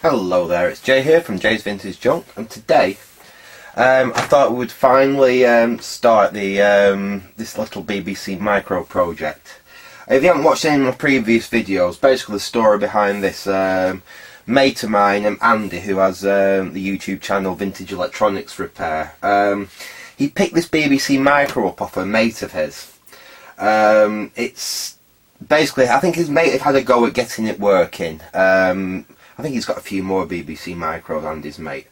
Hello there, it's Jay here from Jay's Vintage Junk, and today I thought we would finally start the this little BBC micro project. If you haven't watched any of my previous videos, basically the story behind this mate of mine, Andy, who has the YouTube channel Vintage Electronics Repair, he picked this BBC micro up off a mate of his. It's basically, I think his mate had a go at getting it working. I think he's got a few more BBC micros, Andy's mate,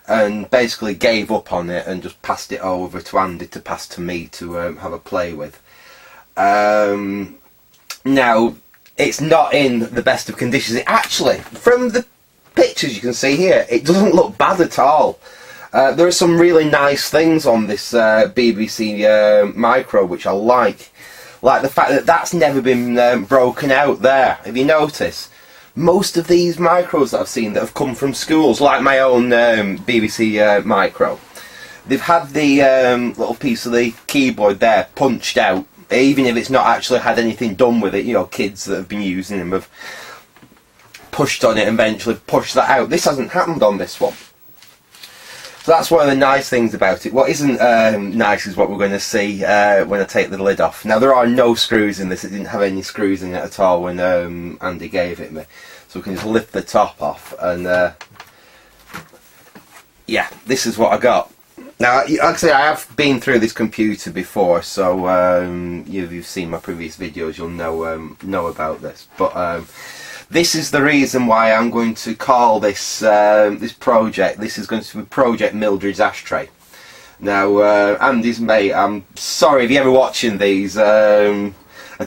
and basically gave up on it and just passed it over to Andy to pass to me to have a play with. Now, it's not in the best of conditions. It actually, from the pictures you can see here, it doesn't look bad at all. There are some really nice things on this BBC micro which I like the fact that that's never been broken out there. If you notice, most of these micros that I've seen that have come from schools, like my own BBC micro, they've had the little piece of the keyboard there punched out, even if it's not actually had anything done with it. You know, kids that have been using them have pushed on it and eventually pushed that out. This hasn't happened on this one. So that's one of the nice things about it. What isn't nice is what we're going to see when I take the lid off. Now, there are no screws in this. It didn't have any screws in it at all when Andy gave it me. So we can just lift the top off and yeah, this is what I got. Now, like I say, I have been through this computer before, so you've seen my previous videos, you'll know about this. But this is the reason why I'm going to call this this project. This is going to be Project Mildrids Ashtray. Now, Andy's mate, I'm sorry if you're ever watching these. I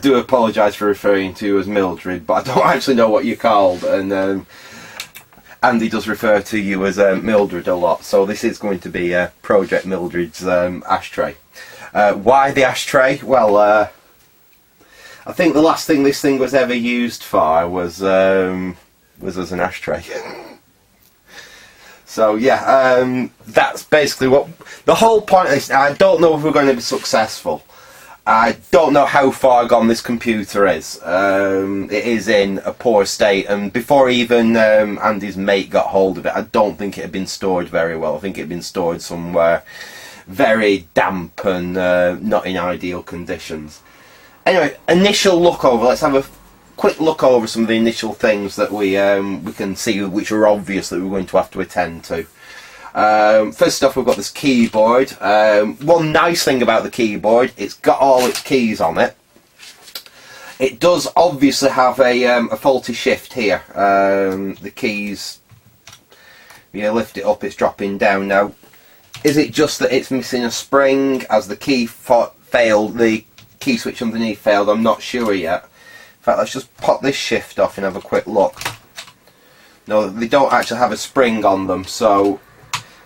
do apologise for referring to you as Mildred, but I don't actually know what you're called, and Andy does refer to you as Mildred a lot. So this is going to be Project Mildred's ashtray. Why the ashtray? Well, I think the last thing this thing was ever used for was as an ashtray. So yeah, that's basically what the whole point of this. I don't know if we're going to be successful. I don't know how far gone this computer is. It is in a poor state, and before even Andy's mate got hold of it, I don't think it had been stored very well. I think it had been stored somewhere very damp and not in ideal conditions. Anyway, initial look over. Let's have a quick look over some of the initial things that we can see, which are obvious that we're going to have to attend to. First off, we've got this keyboard. One nice thing about the keyboard, it's got all its keys on it. It does obviously have a faulty shift here. The keys, you lift it up, it's dropping down. Now, is it just that it's missing a spring as the key failed, the key switch underneath failed? I'm not sure yet. In fact, let's just pop this shift off and have a quick look. No, they don't actually have a spring on them, so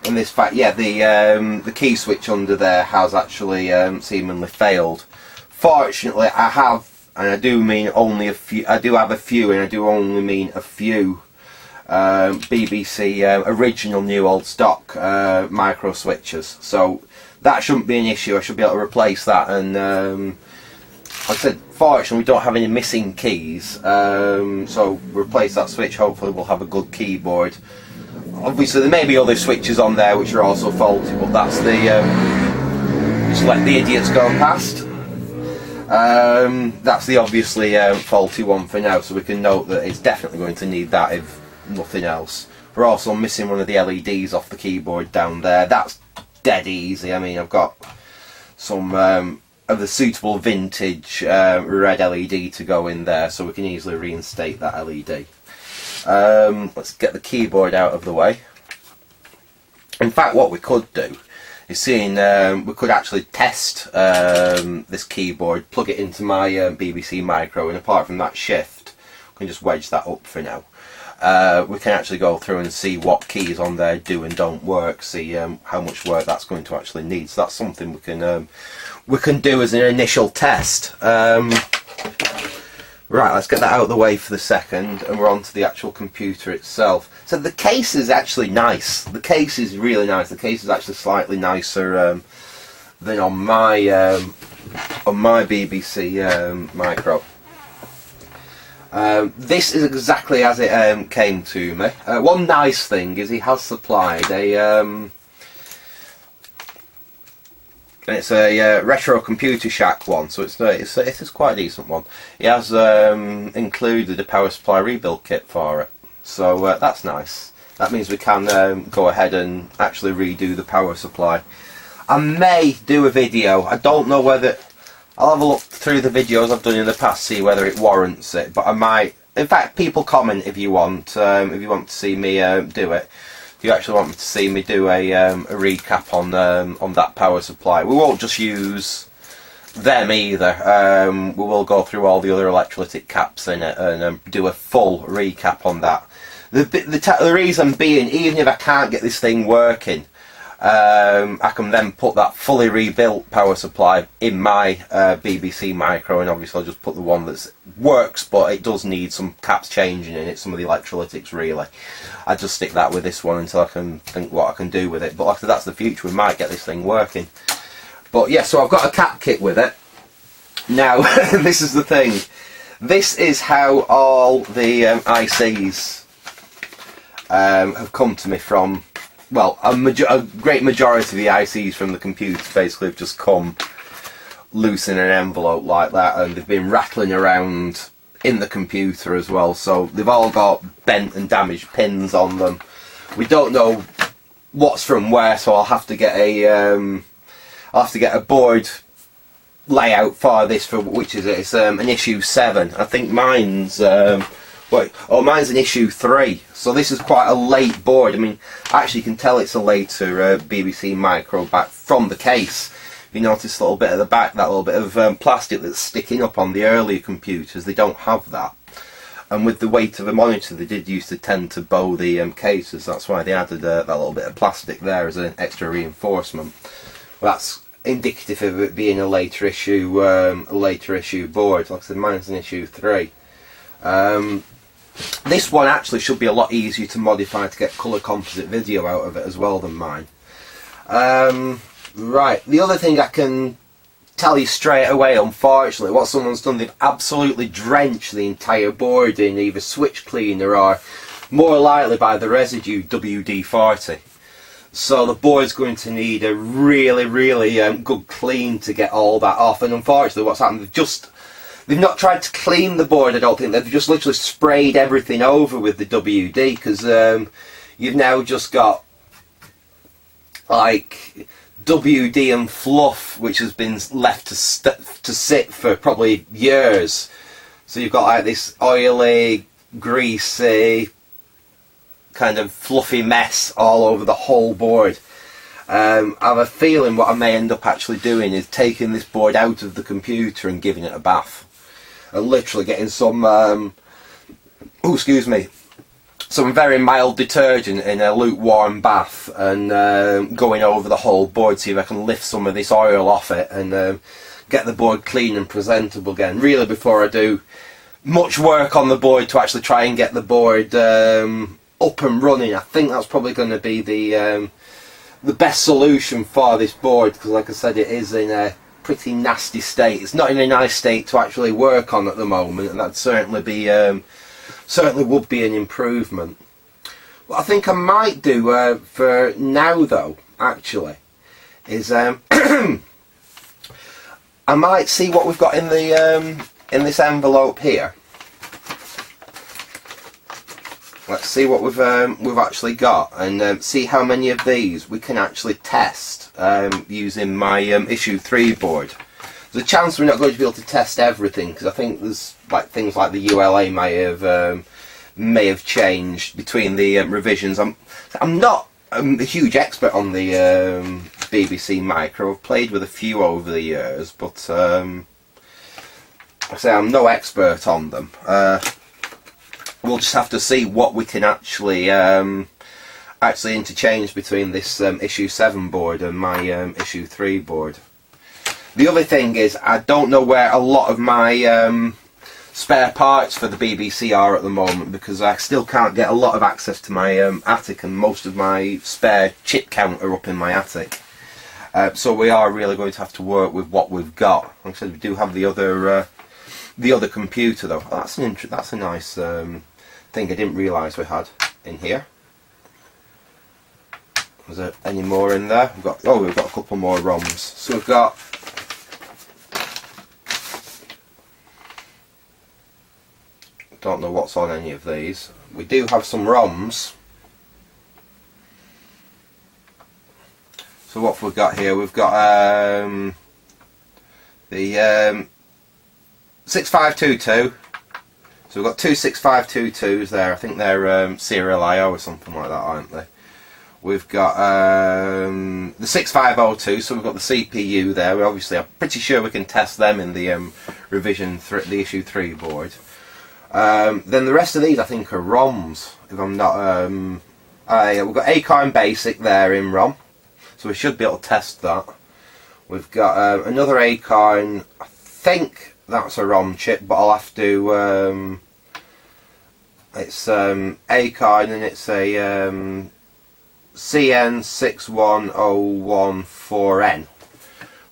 in this fact, yeah, the key switch under there has actually seemingly failed. Fortunately, I have, and I do mean only a few. I do have a few, and I do only mean a few BBC original new old stock micro switches. So that shouldn't be an issue. I should be able to replace that. And like I said, fortunately, we don't have any missing keys. So replace that switch. Hopefully, we'll have a good keyboard. Obviously, there may be other switches on there which are also faulty, but that's the just let the idiots go past. That's the obviously faulty one for now, so we can note that it's definitely going to need that if nothing else. We're also missing one of the LEDs off the keyboard down there. That's dead easy. I mean, I've got some of the suitable vintage red LED to go in there, so we can easily reinstate that LED. Let's get the keyboard out of the way. In fact, what we could do is we could actually test this keyboard, plug it into my BBC micro, and apart from that shift, we can just wedge that up for now. We can actually go through and see what keys on there do and don't work, see how much work that's going to actually need. So that's something we can do as an initial test. Right, let's get that out of the way for the second, and we're on to the actual computer itself. So the case is actually nice. The case is really nice. The case is actually slightly nicer than on my BBC micro. This is exactly as it came to me. One nice thing is he has supplied a it's a Retro Computer Shack one, so it is quite a decent one. He has included a power supply rebuild kit for it, so that's nice. That means we can go ahead and actually redo the power supply. I may do a video. I don't know whether... I'll have a look through the videos I've done in the past, see whether it warrants it. But I might... In fact, people comment if you want to see me do it. If you actually want me to see me do a recap on that power supply. We won't just use them either. We will go through all the other electrolytic caps in it and do a full recap on that. The reason being, even if I can't get this thing working, I can then put that fully rebuilt power supply in my BBC Micro, and obviously I'll just put the one that works, but it does need some caps changing in it, some of the electrolytics really. I just stick that with this one until I can think what I can do with it. But like I said, that's the future. We might get this thing working. But yeah, so I've got a cap kit with it. Now, this is the thing. This is how all the ICs have come to me from. Well, a great majority of the ICs from the computer basically have just come loose in an envelope like that, and they've been rattling around in the computer as well. So they've all got bent and damaged pins on them. We don't know what's from where, so I'll have to get a board layout for this, for which is it? It's an issue 7. I think mine's mine's an issue 3, so this is quite a late board. I mean, actually you can tell it's a later BBC Micro back from the case. If you notice a little bit at the back, that little bit of plastic that's sticking up on the earlier computers, they don't have that. And with the weight of the monitor, they did used to tend to bow the cases. That's why they added that little bit of plastic there as an extra reinforcement. Well, that's indicative of it being a later issue board. Like I said, mine's an issue 3. This one actually should be a lot easier to modify to get colour composite video out of it as well than mine. Right, the other thing I can tell you straight away, unfortunately, what someone's done, they've absolutely drenched the entire board in either switch cleaner or, more likely, by the residue WD-40. So the board's going to need a really, really good clean to get all that off. And unfortunately, what's happened, they've not tried to clean the board, I don't think. They've just literally sprayed everything over with the WD, because you've now just got like WD and fluff, which has been left to sit for probably years. So you've got like this oily, greasy, kind of fluffy mess all over the whole board. I have a feeling what I may end up actually doing is taking this board out of the computer and giving it a bath. And literally getting some, some very mild detergent in a lukewarm bath and going over the whole board, see if I can lift some of this oil off it and get the board clean and presentable again. Really, before I do much work on the board to actually try and get the board up and running, I think that's probably going to be the best solution for this board, because like I said, it is in a pretty nasty state. It's not in a nice state to actually work on at the moment, and that certainly would be an improvement. What I think I might do for now, though, actually, is I might see what we've got in the in this envelope here. Let's see what we've actually got, and see how many of these we can actually test using my issue 3 board. There's a chance we're not going to be able to test everything, because I think there's like things like the ULA may have changed between the revisions. I'm not a huge expert on the BBC Micro. I've played with a few over the years, but I say I'm no expert on them. We'll just have to see what we can actually interchange between this issue 7 board and my issue 3 board. The other thing is, I don't know where a lot of my spare parts for the BBC are at the moment, because I still can't get a lot of access to my attic, and most of my spare chip count are up in my attic. So we are really going to have to work with what we've got. Like I said, we do have the other the other computer though. Oh, that's a nice thing I didn't realise we had in here. Was there any more in there? We've got a couple more ROMs. So we've got don't know what's on any of these. We do have some ROMs. So what have we got here? We've got the 6522. So we've got two 6522s there. I think they're serial IO or something like that, aren't they? We've got the 6502. So we've got the CPU there. We obviously are pretty sure we can test them in the revision the issue 3 board. Then the rest of these I think are ROMs. If I'm not, we've got Acorn Basic there in ROM. So we should be able to test that. We've got another Acorn, I think that's a ROM chip, but I'll have to, it's Acorn and it's a CN61014N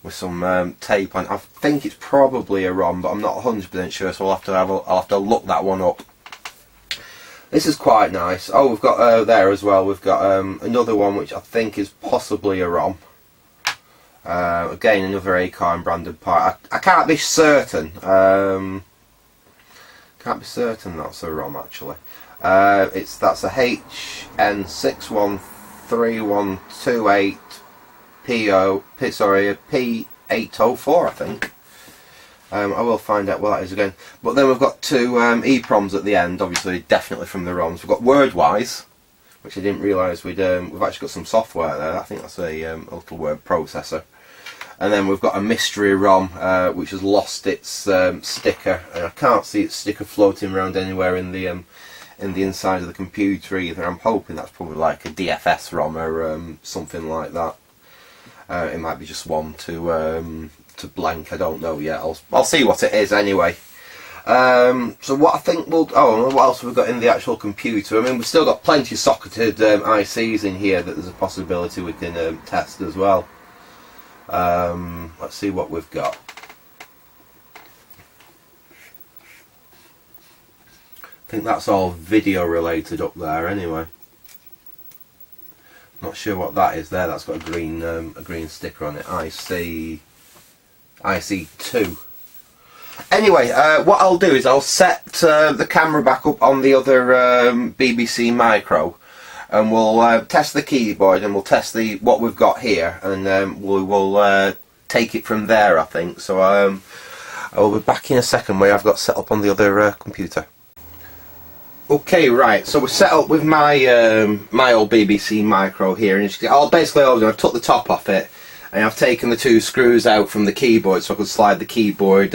with some tape on. I think it's probably a ROM, but I'm not 100% sure, so I'll have to look that one up. This is quite nice. Oh, we've got there as well. We've got another one which I think is possibly a ROM. Again, another Acorn branded part. I can't be certain. Can't be certain that's a ROM actually. That's a HN613128 a P804 I think. I will find out what that is again. But then we've got two EPROMs at the end, obviously definitely from the ROMs. We've got WordWise, which I didn't realise we've actually got some software there. I think that's a little word processor. And then we've got a mystery ROM which has lost its sticker, and I can't see its sticker floating around anywhere in the inside of the computer either. I'm hoping that's probably like a DFS ROM or something like that. It might be just one to blank, I don't know yet. I'll see what it is anyway. So what I think what else have we got in the actual computer? I mean, we've still got plenty of socketed ICs in here that there's a possibility we can test as well. Let's see what we've got. I think that's all video related up there anyway. Not sure what that is there. That's got a green sticker on it. IC2. Anyway, what I'll do is I'll set the camera back up on the other BBC Micro, and we'll test the keyboard and we'll test what we've got here, and we will take it from there, I think. So I will be back in a second where I've got set up on the other computer. Okay, right, so we're set up with my my old BBC Micro here, and I've took the top off it, and I've taken the two screws out from the keyboard so I can slide the keyboard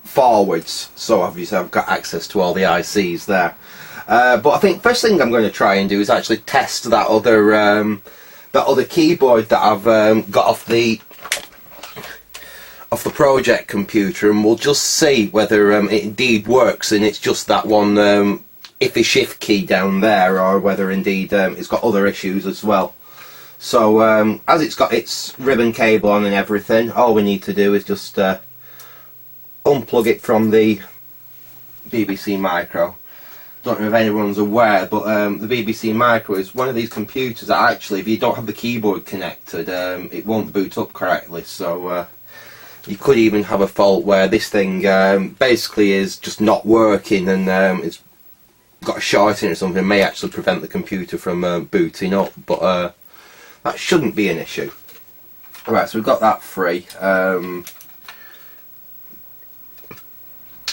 forwards, so obviously I've got access to all the ICs there. But I think first thing I'm going to try and do is actually test that other keyboard that I've got off the project computer, and we'll just see whether it indeed works and it's just that one iffy shift key down there, or whether indeed it's got other issues as well. So as it's got its ribbon cable on and everything, all we need to do is just unplug it from the BBC Micro. Don't know if anyone's aware, but the BBC Micro is one of these computers that actually, if you don't have the keyboard connected, it won't boot up correctly. So you could even have a fault where this thing basically is just not working, and it's got a short in it or something. It may actually prevent the computer from booting up, but that shouldn't be an issue. Right, so we've got that free.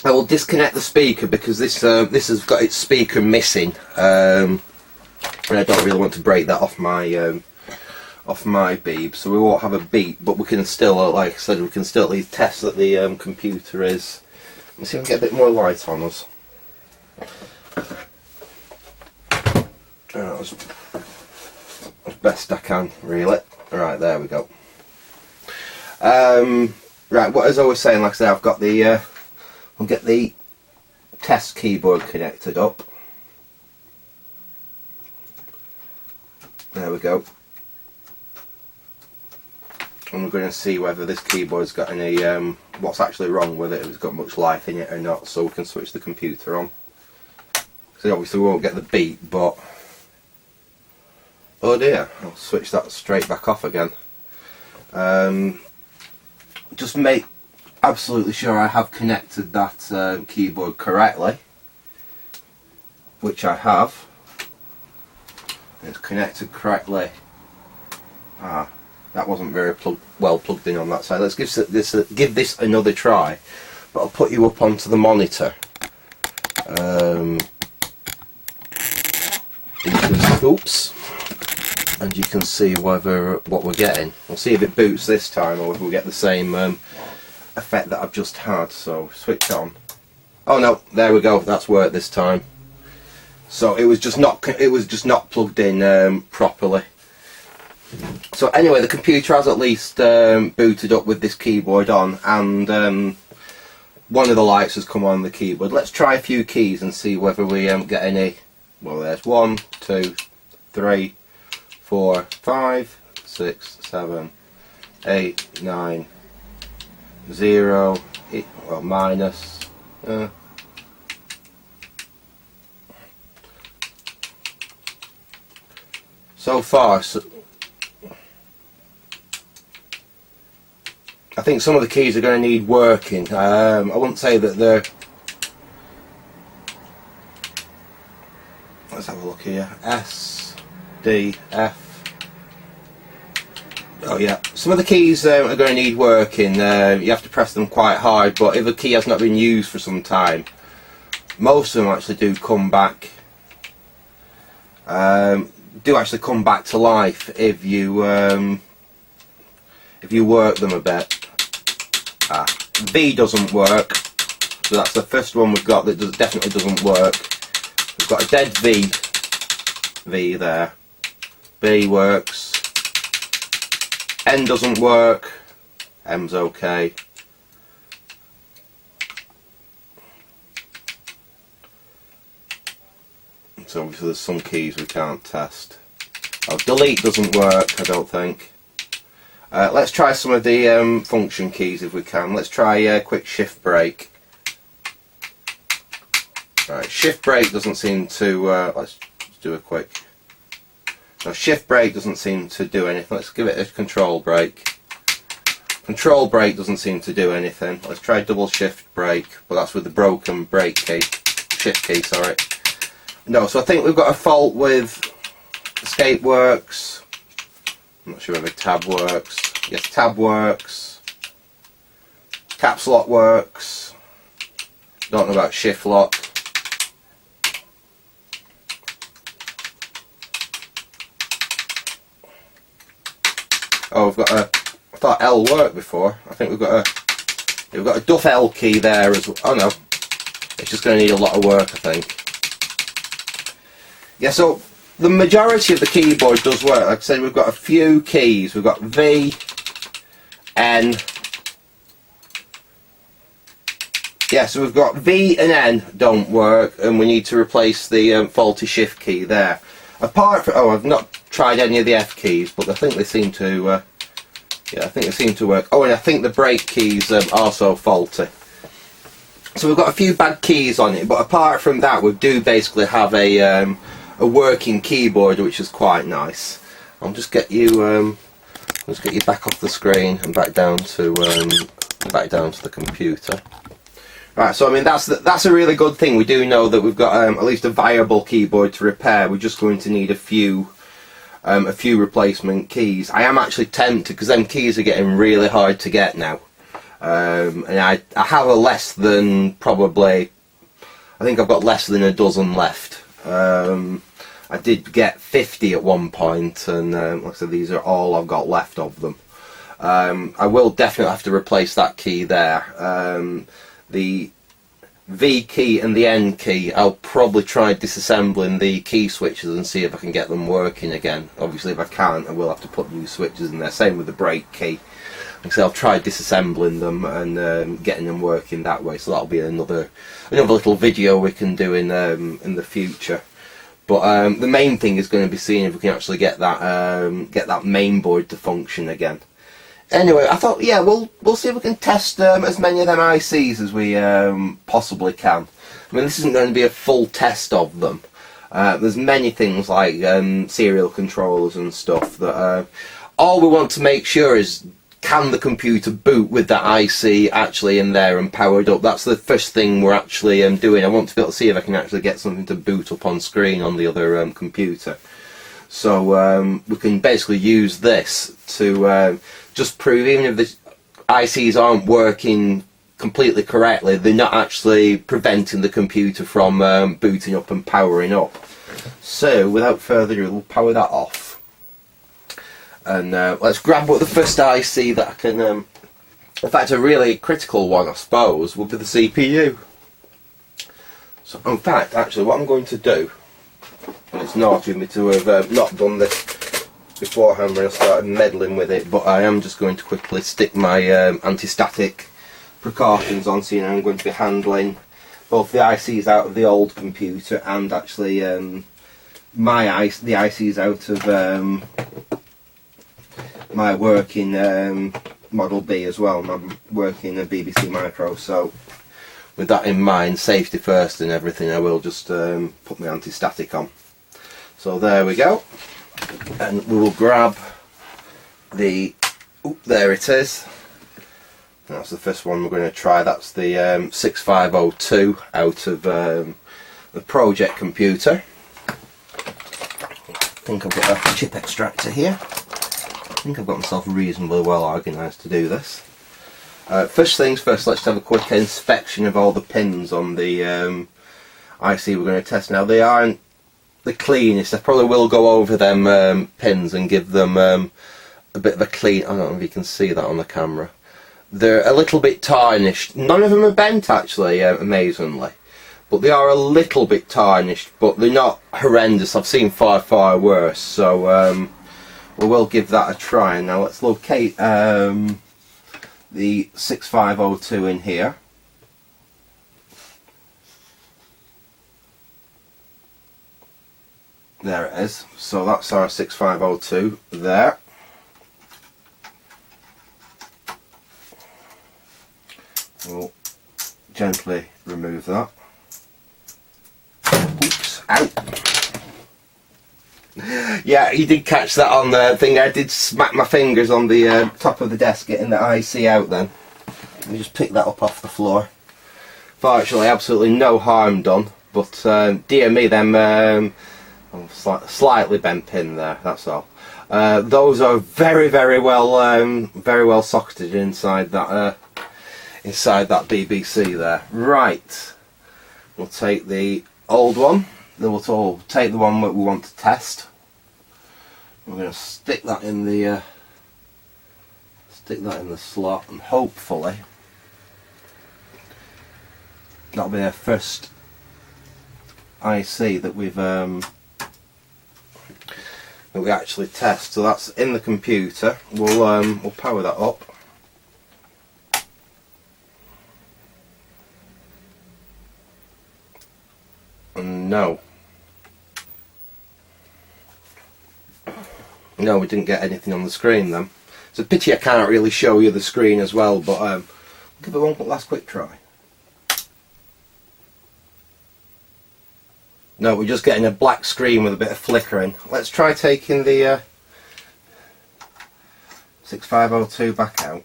I will disconnect the speaker because this has got its speaker missing, and I don't really want to break that off my beep, so we won't have a beep, but we can still, like I said, we can still at least test that the computer is. Let's see if I can get a bit more light on us. As best I can, really. Right, there we go. Right, what as I was saying, like I said, I've got the I'll get the test keyboard connected up. There we go. and we're going to see whether this keyboard's got any, what's actually wrong with it, if it's got much life in it or not, so we can switch the computer on. So obviously we won't get the beep, but oh dear, I'll switch that straight back off again. Just make absolutely sure I have connected that keyboard correctly, which I have. It's connected correctly. That wasn't very well plugged in on that side. Let's give this another try, but I'll put you up onto the monitor. Oops. And you can see what we're getting. We'll see if it boots this time, or whether we get the same effect that I've just had. So switch on. Oh no, there we go. That's worked this time. So it was just not plugged in properly. So anyway, the computer has at least booted up with this keyboard on, and one of the lights has come on the keyboard. Let's try a few keys and see whether we get any. Well, there's 1, 2, 3, 4, 5, 6, 7, 8, 9, 0, well, minus. So far, I think some of the keys are going to need working. I wouldn't say that they're. Let's have a look here. S, D, F. Oh yeah, some of the keys are going to need working. You have to press them quite hard, but if a key has not been used for some time, most of them actually do come back. Do actually come back to life if you work them a bit. V doesn't work, so that's the first one we've got that definitely doesn't work. We've got a dead V there. B works. N doesn't work. M's okay. So obviously there's some keys we can't test. Oh, delete doesn't work, I don't think. Let's try some of the function keys if we can. Let's try quick shift break. Right, shift break doesn't seem to. Let's do a quick. No, shift break doesn't seem to do anything. Let's give it a control break. Control break doesn't seem to do anything. Let's try double shift break, but that's with the broken break key. Shift key, sorry. No, so I think we've got a fault with escape works. I'm not sure whether tab works. Yes, tab works. Caps lock works. Don't know about shift lock. Oh, we've got a. I thought L worked before. I think we've got a duff L key there as well. Oh no, it's just going to need a lot of work, I think. Yeah, so the majority of the keyboard does work. Like I said, we've got a few keys. We've got V, N. Yeah, so we've got V and N don't work, and we need to replace the faulty shift key there. Apart from, I've not tried any of the F keys, but I think they seem to. Yeah, I think they seem to work. Oh, and I think the brake keys are also faulty. So we've got a few bad keys on it, but apart from that, we do basically have a working keyboard, which is quite nice. I'll just get you back off the screen and back down to the computer. Right, so I mean that's a really good thing. We do know that we've got at least a viable keyboard to repair. We're just going to need a few replacement keys. I am actually tempted because them keys are getting really hard to get now, and I have a less than probably. I think I've got less than a dozen left. I did get 50 at one point, and like I said, these are all I've got left of them. I will definitely have to replace that key there. The V key and the N key, I'll probably try disassembling the key switches and see if I can get them working again. Obviously, if I can't, I will have to put new switches in there. Same with the brake key. Like I said, I'll try disassembling them and getting them working that way. So that'll be another little video we can do in the future. But the main thing is going to be seeing if we can actually get that main board to function again. anyway, I thought, yeah, we'll see if we can test as many of them ICs as we possibly can. I mean, this isn't going to be a full test of them. There's many things like serial controllers and stuff that all we want to make sure is, can the computer boot with that IC actually in there and powered up? That's the first thing we're actually doing. I want to be able to see if I can actually get something to boot up on screen on the other computer. So we can basically use this to just prove, even if the ICs aren't working completely correctly, they're not actually preventing the computer from booting up and powering up. So without further ado, we'll power that off. And let's grab what the first IC that I can, in fact a really critical one I suppose, would be the CPU. So in fact, actually what I'm going to do, and it's naughty of me to have not done this beforehand when I started meddling with it, but I am just going to quickly stick my anti-static precautions on, so you know I'm going to be handling both the ICs out of the old computer and actually the ICs out of my working Model B as well. I'm working a BBC Micro, so with that in mind, safety first and everything, I will just put my anti-static on. So there we go, and we will grab the, there it is. That's the first one we're going to try. That's the 6502 out of the project computer. I think I've got a chip extractor here. I think I've got myself reasonably well organised to do this. First things first, let's have a quick inspection of all the pins on the IC we're going to test. Now they aren't the cleanest. I probably will go over them pins and give them a bit of a clean. I don't know if you can see that on the camera. They're a little bit tarnished. None of them are bent actually, amazingly. But they are a little bit tarnished, but they're not horrendous. I've seen far worse, so we will give that a try. Now let's locate the 6502 in here. There it is. So that's our 6502 there. We'll gently remove that. Oops, ow. Yeah, you did catch that on the thing. I did smack my fingers on the top of the desk getting the IC out then. Let me just pick that up off the floor. Fortunately, absolutely no harm done, but dear me, them slightly bent pin there, that's all. Those are very well socketed inside that BBC there. Right, we'll take the old one, then we'll take the one that we want to test. We're going to stick that in the slot, and hopefully that'll be our first IC that we actually test. So that's in the computer. We'll power that up. And no, we didn't get anything on the screen then. It's a pity I can't really show you the screen as well, but give it one last quick try. No, we're just getting a black screen with a bit of flickering. Let's try taking the 6502 back out.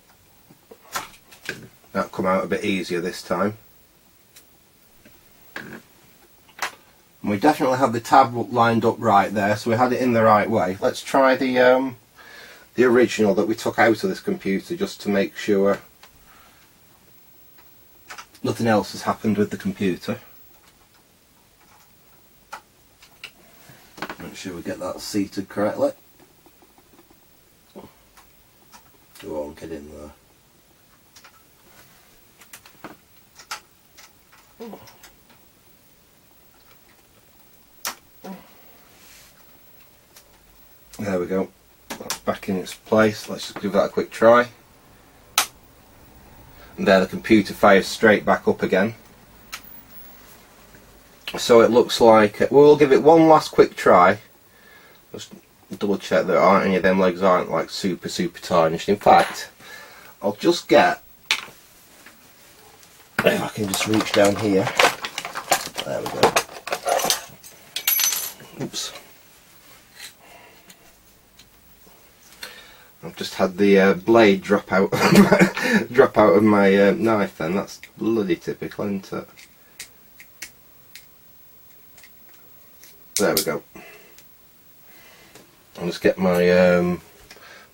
That'll come out a bit easier this time. And we definitely have the tab lined up right there, so we had it in the right way. Let's try the original that we took out of this computer, just to make sure nothing else has happened with the computer. Make sure we get that seated correctly. Go on, get in there. There we go. That's back in its place. Let's just give that a quick try. And there the computer fires straight back up again. So it looks like we'll give it one last quick try. Just double check there aren't any of them legs aren't like super tarnished. In fact, I'll just get, if I can just reach down here, there we go. Oops. I've just had the blade drop out of my knife then. That's bloody typical, isn't it? There we go. I'll just get my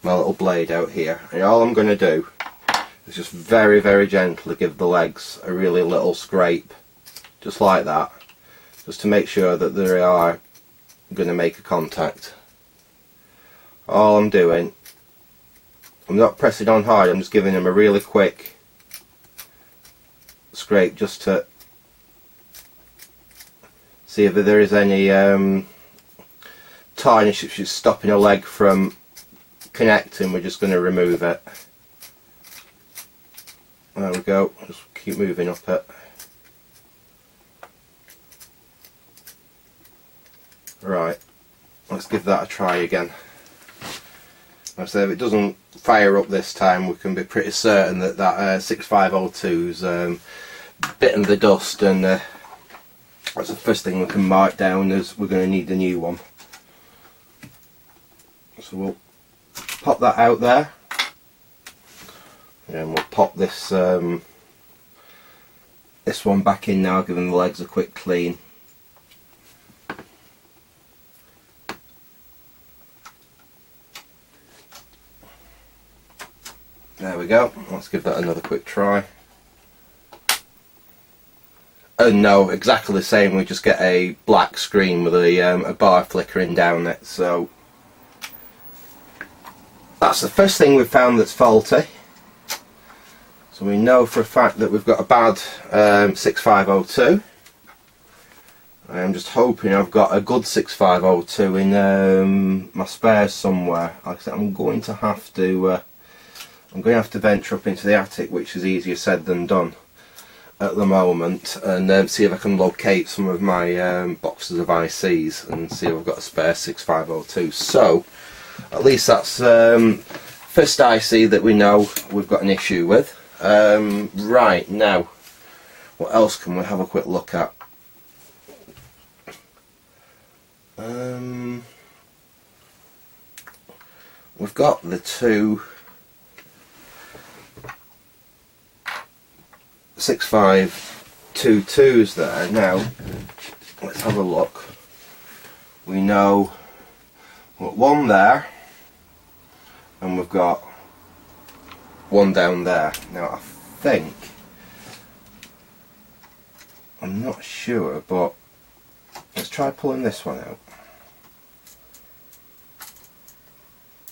my little blade out here, and all I'm going to do is just very, very gently give the legs a really little scrape, just like that, just to make sure that they are going to make a contact. All I'm doing, I'm not pressing on hard, I'm just giving them a really quick scrape just to see if there is any tarnish which is stopping a leg from connecting. We're just going to remove it. There we go, just keep moving up it. Right, let's give that a try again. Like I say, if it doesn't fire up this time, we can be pretty certain that that 6502's bitten the dust, and that's the first thing we can mark down as we're going to need a new one. So we'll pop that out there, and we'll pop this this one back in now, giving the legs a quick clean. There we go, let's give that another quick try. And no, exactly the same, we just get a black screen with a bar flickering down it. So that's the first thing we've found that's faulty. So we know for a fact that we've got a bad 6502. I'm just hoping I've got a good 6502 in my spares somewhere. Like I said, I'm going to have to venture up into the attic, which is easier said than done at the moment, and see if I can locate some of my boxes of ICs and see if I've got a spare 6502. So at least that's first IC that we know we've got an issue with. Right, now what else can we have a quick look at? We've got the two 6522s there. Now let's have a look. We know we've got one there and we've got one down there. Now I think, I'm not sure, but let's try pulling this one out.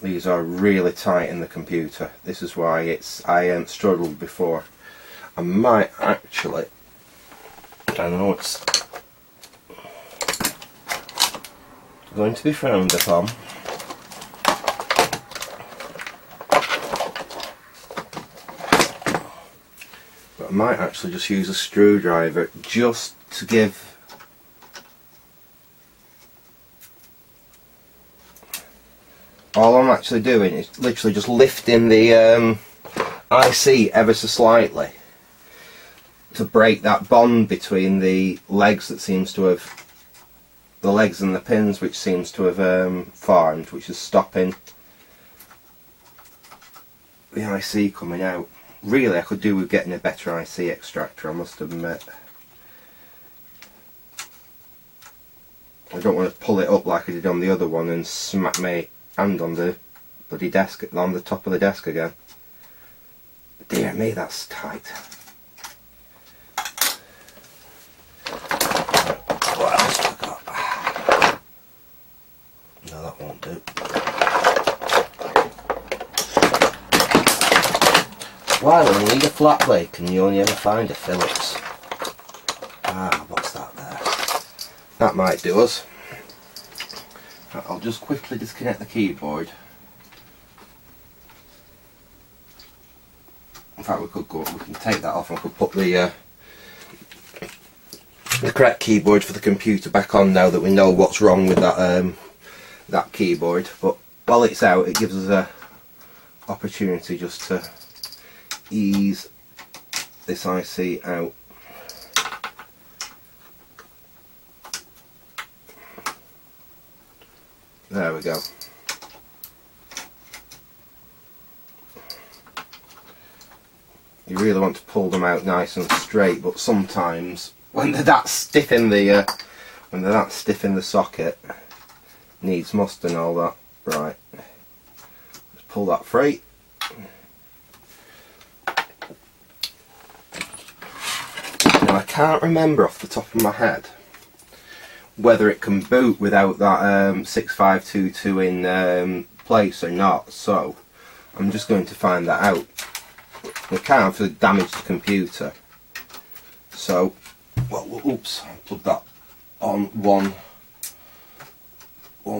These are really tight in the computer. This is why I struggled before. I might actually, I know it's going to be frowned upon, but I might actually just use a screwdriver just to give all I'm actually doing is literally just lifting the IC ever so slightly to break that bond between the legs that seems to have, the legs and the pins which seems to have formed, which is stopping the IC coming out. Really, I could do with getting a better IC extractor, I must admit. I don't want to pull it up like I did on the other one and smack my hand on the bloody desk, on the top of the desk again. Dear me, that's tight. What else have I got? No, that won't do. Why when you need a flat blade can you only ever find a Phillips? Ah, what's that there? That might do us. I'll just quickly disconnect the keyboard. In fact, we can take that off and we could put the correct keyboard for the computer back on now that we know what's wrong with that keyboard. But while it's out, it gives us a opportunity just to ease this IC out. There we go. You really want to pull them out nice and straight, but sometimes when they're that stiff in the socket, needs must and all that. Right, just pull that free. Now I can't remember off the top of my head whether it can boot without that 6522 in place or not, so I'm just going to find that out. We can't have damage the computer, so well, oops, I'll plug that on one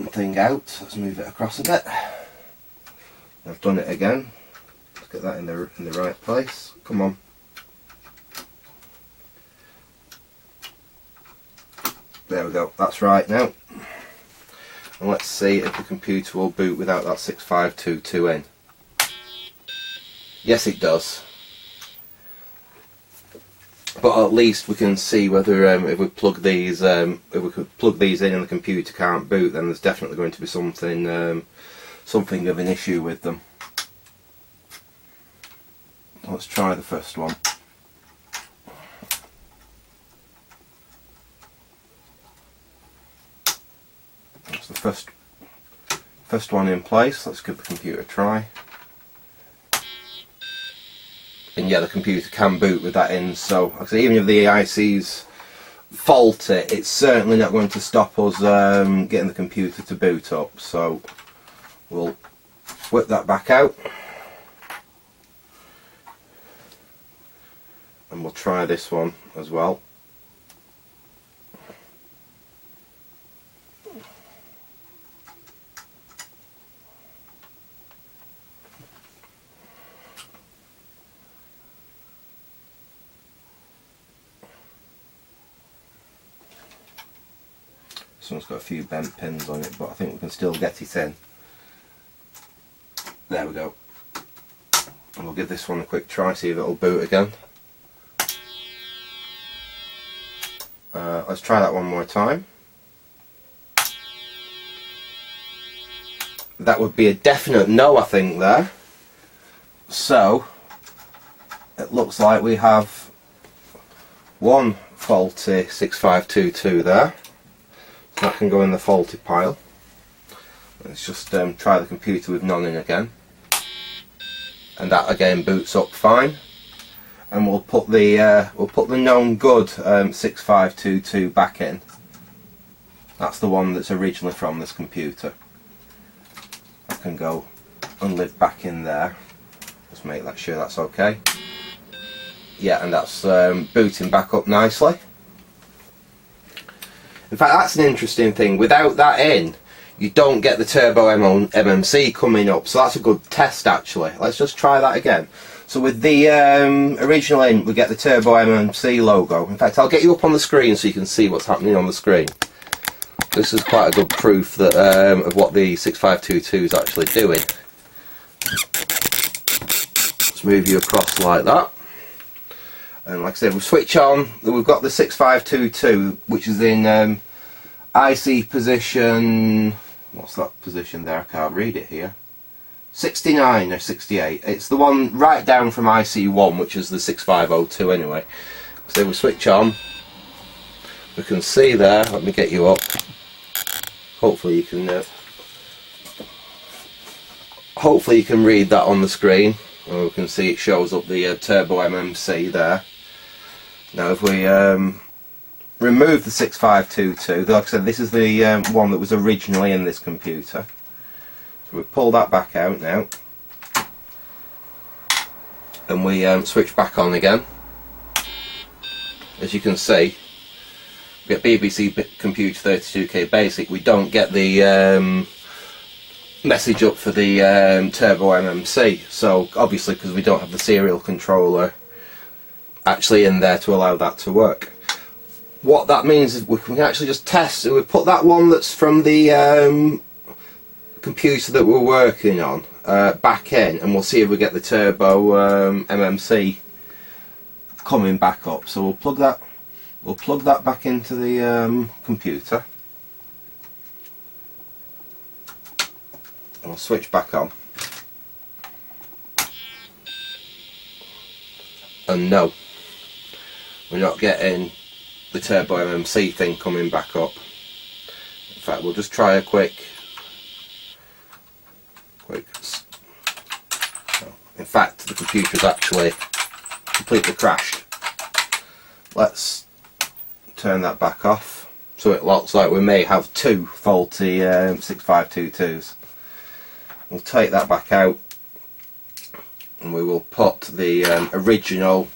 thing out. Let's move it across a bit. I've done it again. Let's get that in the right place. Come on. There we go, that's right now. And let's see if the computer will boot without that 6522 in. Yes, it does. But at least we can see whether if we plug these, if we could plug these in and the computer can't boot, then there's definitely going to be something, something of an issue with them. Let's try the first one. That's the first one in place. Let's give the computer a try. And yeah, the computer can boot with that in, so like I say, even if the IC's faulty, it's certainly not going to stop us getting the computer to boot up. So we'll whip that back out and we'll try this one as well. This one's got a few bent pins on it, but I think we can still get it in. There we go. And we'll give this one a quick try, see if it'll boot again. Let's try that one more time. That would be a definite no, I think, there. So it looks like we have one faulty 6522 there. That can go in the faulty pile. Let's just try the computer with none in again, and that again boots up fine. And we'll put the known good 6522 back in. That's the one that's originally from this computer. I can go and live back in there. Just make that sure that's okay. Yeah, and that's booting back up nicely. In fact, that's an interesting thing. Without that in, you don't get the Turbo MMC coming up. So that's a good test, actually. Let's just try that again. So with the original in, we get the Turbo MMC logo. In fact, I'll get you up on the screen so you can see what's happening on the screen. This is quite a good proof that of what the 6522 is actually doing. Let's move you across like that. And like I said, we'll switch on. We've got the 6522, which is in IC position. What's that position there? I can't read it here. 69 or 68. It's the one right down from IC1, which is the 6502 anyway. So we switch on. We can see there. Let me get you up. Hopefully you can. Hopefully you can read that on the screen. And we can see it shows up the Turbo MMC there. Now if we remove the 6522, like I said, this is the one that was originally in this computer. So we pull that back out now, and we switch back on again. As you can see, we get BBC Computer 32K Basic. We don't get the message up for the Turbo MMC. So obviously, because we don't have the serial controller actually in there to allow that to work. What that means is we can actually just test. So we put that one that's from the computer that we're working on back in, and we'll see if we get the turbo MMC coming back up. So we'll plug that back into the computer. We'll switch back on. And no, we're not getting the turbo MMC thing coming back up. In fact, we'll just try a quick. In fact, the computer's actually completely crashed. Let's turn that back off. So it looks like we may have two faulty 6522s. We'll take that back out, and we will put the original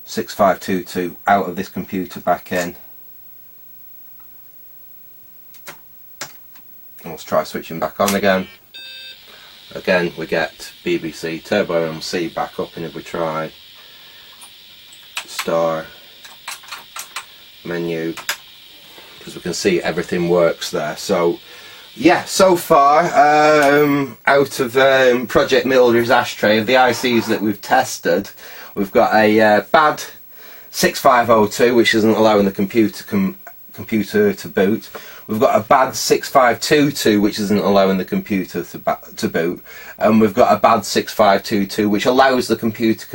6522 out of this computer back in. And let's try switching back on again. Again, we get BBC Turbo MC back up, and if we try Star Menu, because we can see everything works there. So yeah, so far out of Project Mildrids Ashtray, of the ICs that we've tested, we've got a bad 6502, which isn't allowing the computer to boot. We've got a bad 6522, which isn't allowing the computer to boot, and we've got a bad 6522, which allows the computer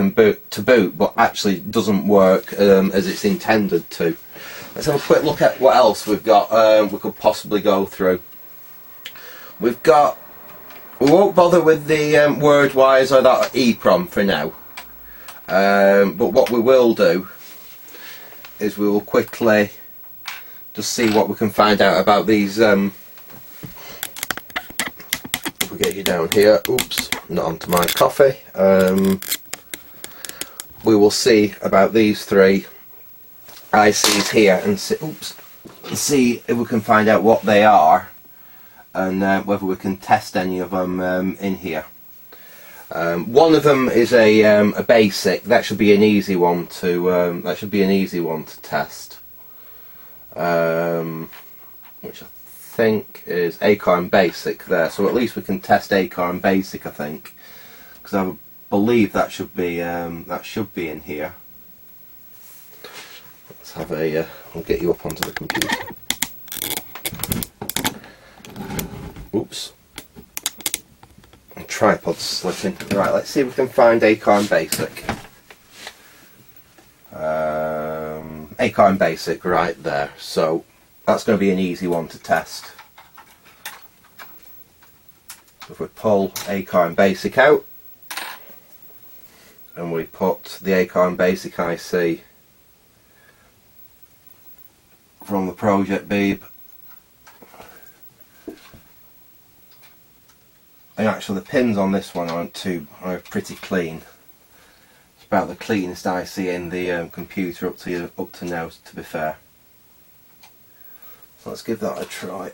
to boot, but actually doesn't work as it's intended to. Let's have a quick look at what else we've got. We could possibly go through. We won't bother with the word wires or that EEPROM for now, but what we will do is we will quickly just see what we can find out about these. If we get you down here, oops, not onto my coffee. We will see about these three ICs here and see if we can find out what they are, and whether we can test any of them in here. One of them is a basic. That should be an easy one to test. Which I think is Acorn Basic there. So at least we can test Acorn Basic, I think, because I believe that should be in here. Let's have a. I'll get you up onto the computer. Oops. Tripod's slipping. Right, let's see if we can find Acorn Basic. Acorn Basic right there. So that's going to be an easy one to test. So if we pull Acorn Basic out and we put the Acorn Basic IC from the project beeb, and actually the pins on this one are pretty clean. It's about the cleanest IC in the computer up to now, to be fair. So let's give that a try.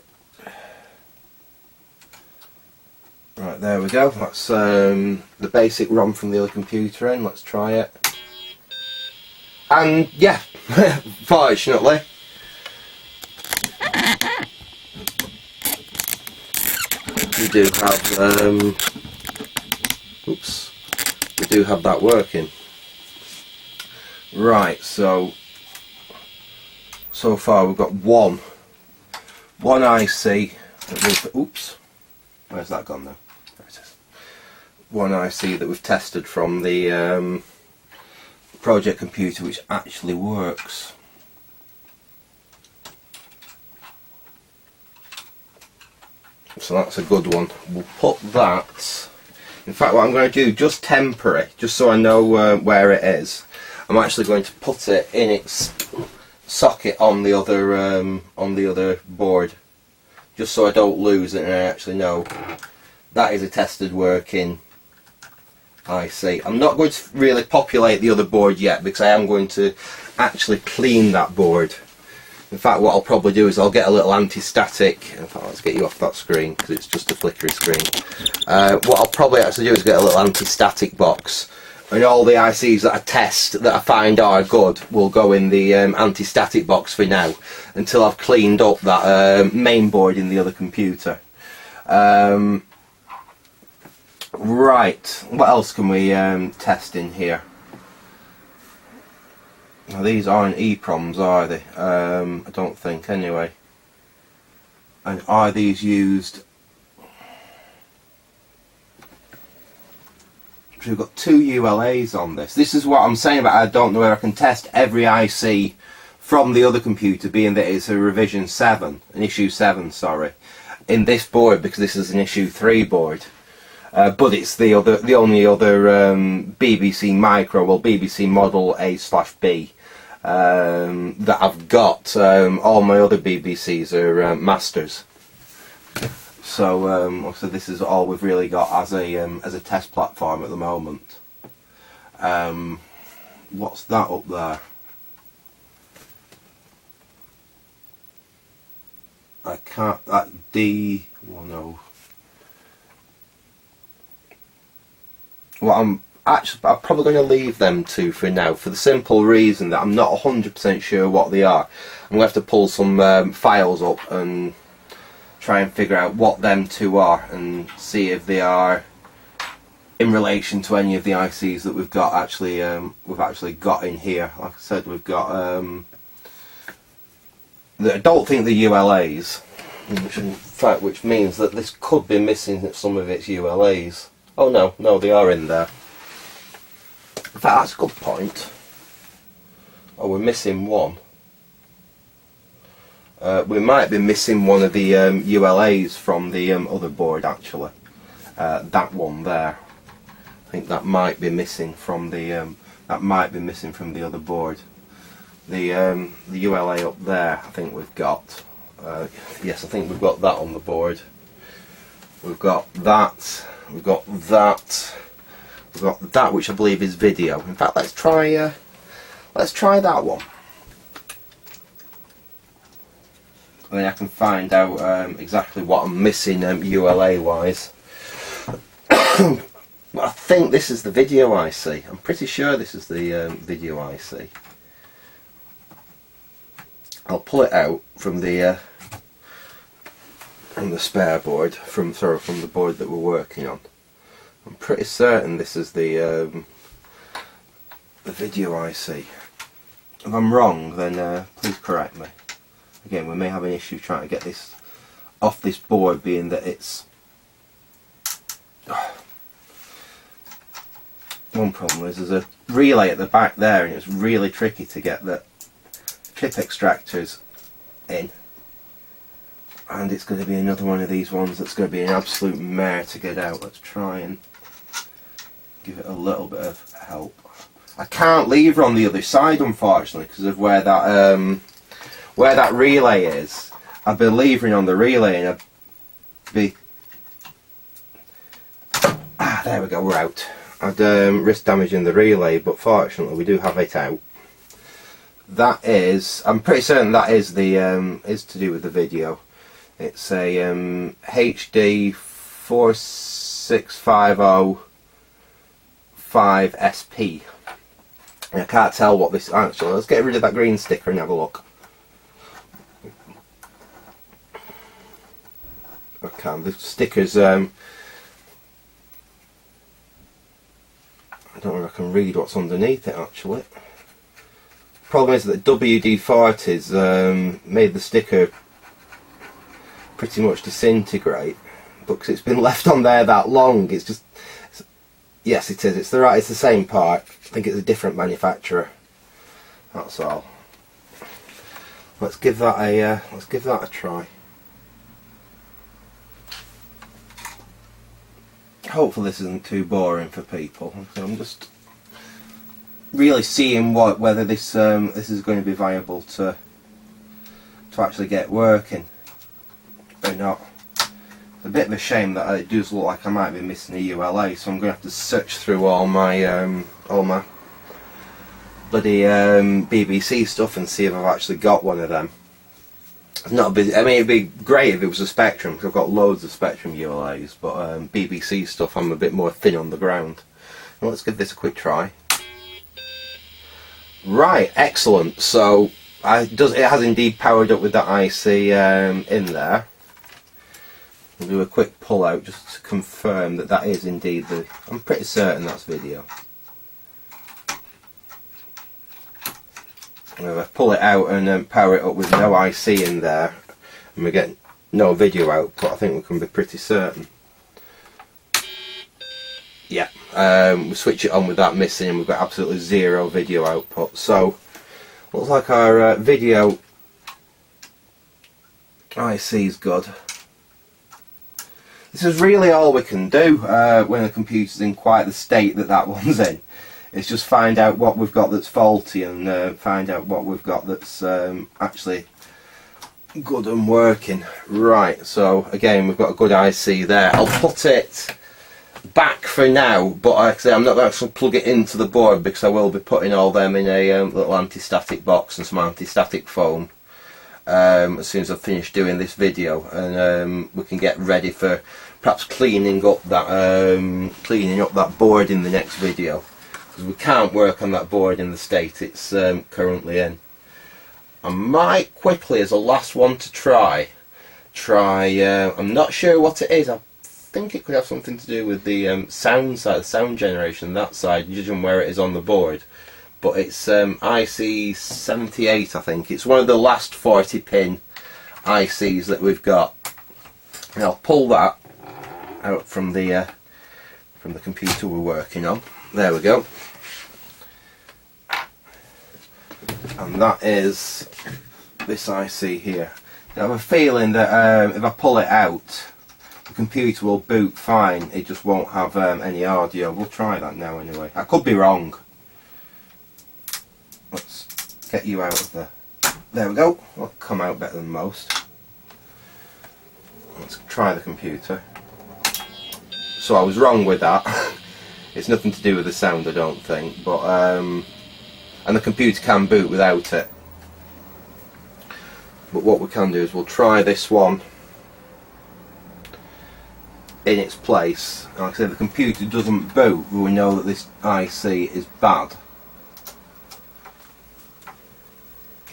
Right, there we go. That's the basic ROM from the other computer in. Let's try it. And yeah, fortunately, we do have we do have that working. Right, so far we've got one IC that we've, where's that gone now? There it is. One IC that we've tested from the project computer, which actually works. So that's a good one. We'll put that. In fact, what I'm going to do, just temporary, just so I know where it is, I'm actually going to put it in its socket on the other board, just so I don't lose it and I actually know that is a tested working IC. I'm not going to really populate the other board yet, because I am going to actually clean that board. In fact, what I'll probably do is I'll get a little anti-static. In fact, let's get you off that screen because it's just a flickery screen. What I'll probably actually do is get a little anti-static box, and all the ICs that I test that I find are good will go in the anti-static box for now, until I've cleaned up that main board in the other computer. Right, what else can we test in here? Now, these aren't EEPROMs, are they? I don't think, anyway. And are these used? So we've got 2 ULAs on this. This is what I'm saying about I don't know whether I can test every IC from the other computer, being that it's a revision 7, an issue 7, sorry, in this board, because this is an issue 3 board. But it's the only other BBC Micro, well, BBC Model A/B that I've got. All my other BBCs are Masters. So this is all we've really got as a test platform at the moment. What's that up there? I can't. That D10. Well, I'm probably going to leave them two for now, for the simple reason that I'm not 100% sure what they are. I'm going to have to pull some files up and try and figure out what them two are and see if they are in relation to any of the ICs that we've got actually got in here. Like I said, we've got I don't think the ULAs, which means that this could be missing some of its ULAs. Oh no, they are in there. In fact, that's a good point. Oh, we're missing one. We might be missing one of the ULAs from the other board, actually. That one there. I think that might be missing from the other board. The ULA up there, I think we've got. Yes, I think we've got that on the board. We've got that. We've got that. We've got that, which I believe is video. In fact, let's try that one. And then I can find out exactly what I'm missing ULA wise. But I think this is the video IC. I'm pretty sure this is the video IC. I'll pull it out from the spare board, from the board that we're working on. I'm pretty certain this is the video IC. If I'm wrong, then please correct me. Again, we may have an issue trying to get this off this board, being that it's one problem is there's a relay at the back there, and it's really tricky to get the chip extractors in. And it's going to be another one of these ones that's going to be an absolute mare to get out. Let's try and give it a little bit of help. I can't lever on the other side, unfortunately, because of where that relay is. I've been levering on the relay and I'd be... there we go, we're out. I'd risk damaging the relay, but fortunately we do have it out. That is, I'm pretty certain that is the is to do with the video. It's a HD 46505SP. And I can't tell what this actually. Let's get rid of that green sticker and have a look. Okay, the stickers. I don't know if I can read what's underneath it actually. Problem is that WD-40's made the sticker pretty much disintegrate, but because it's been left on there that long, it's just... yes, it is. It's the same part. I think it's a different manufacturer. That's all. Let's give that a try. Hopefully this isn't too boring for people. So I'm just really seeing whether this this is going to be viable to actually get working. Or not. It's a bit of a shame that it does look like I might be missing a ULA, so I'm going to have to search through all my bloody BBC stuff and see if I've actually got one of them. It's not a bit, I mean, it'd be great if it was a Spectrum, because I've got loads of Spectrum ULAs, but BBC stuff I'm a bit more thin on the ground. Well, let's give this a quick try. Right, excellent. So it has indeed powered up with that IC in there. We'll do a quick pull out just to confirm that that is indeed the... I'm pretty certain that's video. And if I pull it out and then power it up with no IC in there and we get no video output, I think we can be pretty certain. Yeah, we switch it on with that missing and we've got absolutely zero video output. So, looks like our video IC is good. This is really all we can do when the computer's in quite the state that that one's in. It's just find out what we've got that's faulty and find out what we've got that's actually good and working. Right, so again we've got a good IC there. I'll put it back for now, but like I say, I'm not going to plug it into the board because I will be putting all them in a little anti-static box and some anti-static foam as soon as I've finished doing this video, and we can get ready for perhaps cleaning up that board in the next video, because we can't work on that board in the state it's currently in. I might quickly, as a last one to try, I'm not sure what it is. I think it could have something to do with the sound side, the sound generation, that side, judging where it is on the board. But it's IC78, I think. It's one of the last 40 pin ICs that we've got. And I'll pull that out from the computer we're working on. There we go. And that is this IC here. I have a feeling that if I pull it out, the computer will boot fine. It just won't have any audio. We'll try that now anyway. I could be wrong. Let's get you out of the... There we go. It'll come out better than most. Let's try the computer. So I was wrong with that. It's nothing to do with the sound, I don't think. But and the computer can boot without it. But what we can do is we'll try this one in its place. Like I said, the computer doesn't boot, but we know that this IC is bad.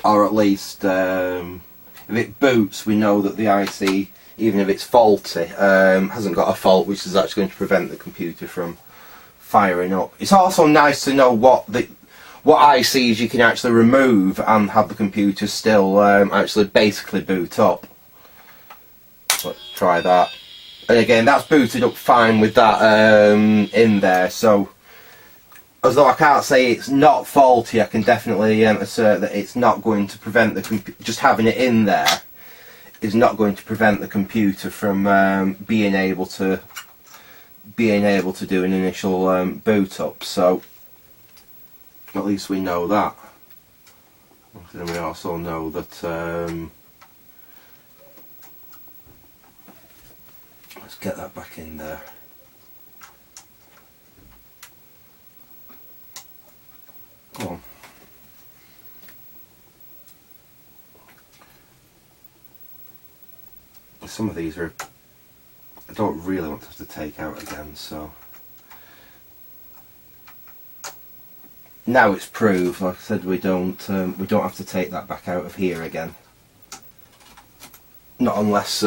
Or at least if it boots, we know that the IC, even if it's faulty, hasn't got a fault which is actually going to prevent the computer from firing up. It's also nice to know what ICs you can actually remove and have the computer still actually basically boot up. Let's try that. And again, that's booted up fine with that in there, so as though I can't say it's not faulty, I can definitely assert that it's not going to prevent the computer, just having it in there is not going to prevent the computer from being able to do an initial boot up. So at least we know that. Then we also know that let's get that back in there. Come on. Some of these are, I don't really want to have to take out again, so now it's proved. Like I said, we don't have to take that back out of here again. Not unless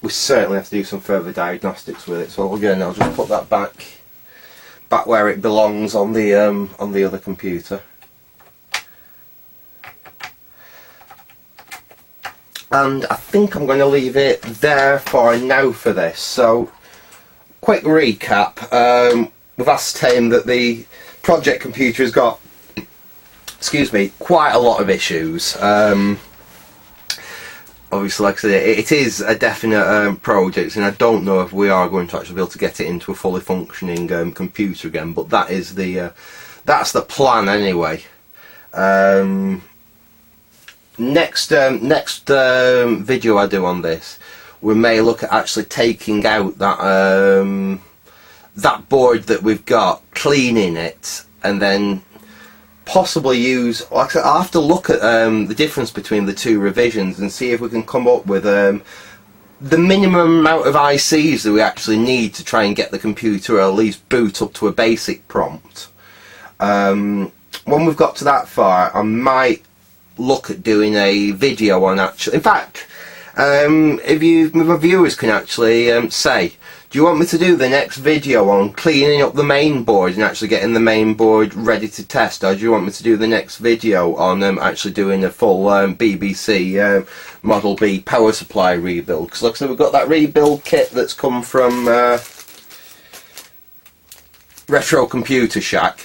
we certainly have to do some further diagnostics with it. So again, I'll just put that back where it belongs on the other computer. And I think I'm going to leave it there for now for this. So, quick recap. We've ascertained that the project computer has got, excuse me, quite a lot of issues. Obviously, like I said, it is a definite project, and I don't know if we are going to actually be able to get it into a fully functioning computer again. But that is that's the plan anyway. Next video I do on this, we may look at actually taking out that that board that we've got, cleaning it, and then possibly use, like I said, I'll have to look at the difference between the two revisions and see if we can come up with the minimum amount of ICs that we actually need to try and get the computer or at least boot up to a basic prompt. When we've got to that far, I might look at doing a video on actually, in fact, If my viewers can actually say, do you want me to do the next video on cleaning up the main board and actually getting the main board ready to test, or do you want me to do the next video on actually doing a full BBC Model B power supply rebuild? Because like I said, we've got that rebuild kit that's come from Retro Computer Shack,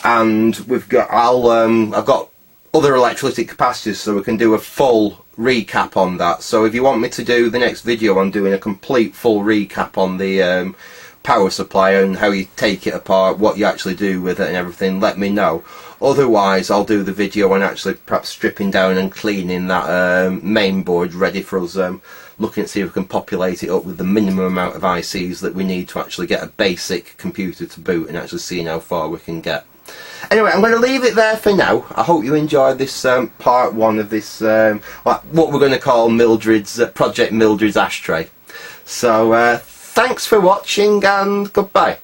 and we've got I've got other electrolytic capacitors, so we can do a full recap on that. So if you want me to do the next video on doing a complete full recap on the power supply and how you take it apart, what you actually do with it and everything, let me know. Otherwise I'll do the video on actually perhaps stripping down and cleaning that main board ready for us looking to see if we can populate it up with the minimum amount of ICs that we need to actually get a basic computer to boot, and actually seeing how far we can get. Anyway, I'm going to leave it there for now. I hope you enjoyed this part one of this, what we're going to call Mildrids, Project Mildrids Ashtray. So, thanks for watching and goodbye.